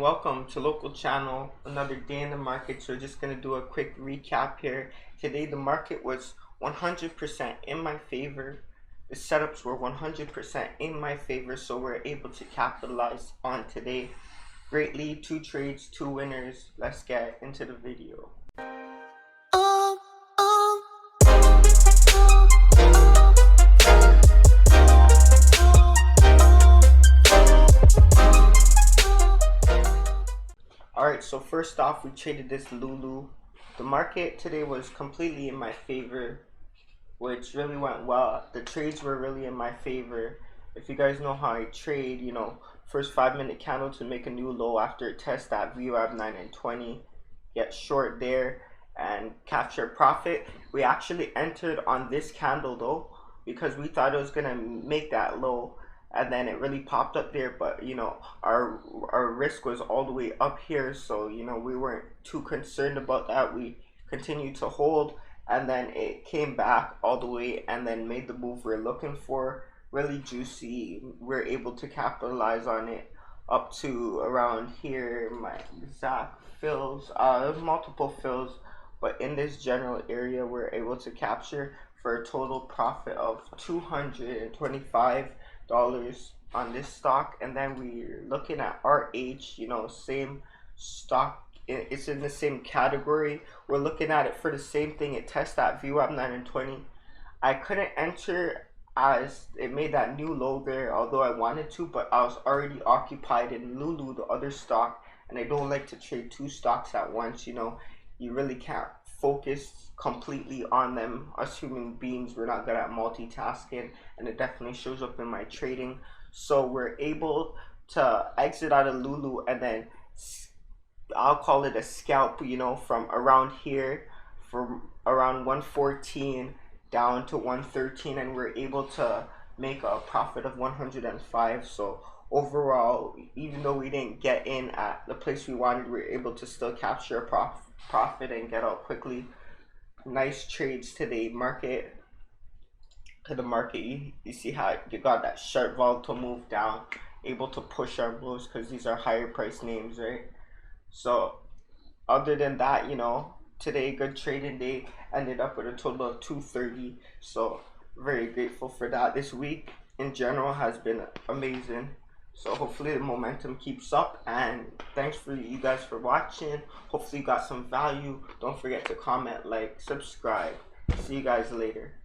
welcome to Local Channel. Another day in the market. So we're just gonna do a quick recap here. Today the market was 100% in my favor. The setups were 100% in my favor, so we're able to capitalize on today greatly. 2 trades, 2 winners. Let's get into the video. Alright, so first off, we traded this Lulu. The market today was completely in my favor, which really went well. The trades were really in my favor. If you guys know how I trade, first 5-minute candle to make a new low after it tests that VWAP 9 and 20, get short there and capture profit. We actually entered on this candle though, because we thought it was gonna make that low, and then it really popped up there, but our risk was all the way up here, so we weren't too concerned about that. We continued to hold, and then it came back all the way and then made the move we're looking for. Really juicy. We're able to capitalize on it up to around here. My exact fills, there's multiple fills, but in this general area we're able to capture for a total profit of $225 on this stock. And then we're looking at RH, same stock, it's in the same category. We're looking at it for the same thing. It tests that VWAP 9 and 20. I couldn't enter as it made that new low there, although I wanted to, but I was already occupied in Lulu, the other stock, and I don't like to trade 2 stocks at once. You really can't focus completely on them. Us human beings, we're not good at multitasking, and it definitely shows up in my trading. So we're able to exit out of Lulu, and then I'll call it a scalp, from around here, from around 114 down to 113, and we're able to make a profit of 105. So overall, even though we didn't get in at the place we wanted, we were able to still capture a profit and get out quickly. Nice trades today. The market, you see how you got that sharp volatile move down, able to push our moves because these are higher price names, right? So other than that, today good trading day, ended up with a total of 230. So very grateful for that. This week in general has been amazing, so hopefully the momentum keeps up, and thanks for you guys for watching. Hopefully you got some value. Don't forget to comment, like, subscribe. See you guys later.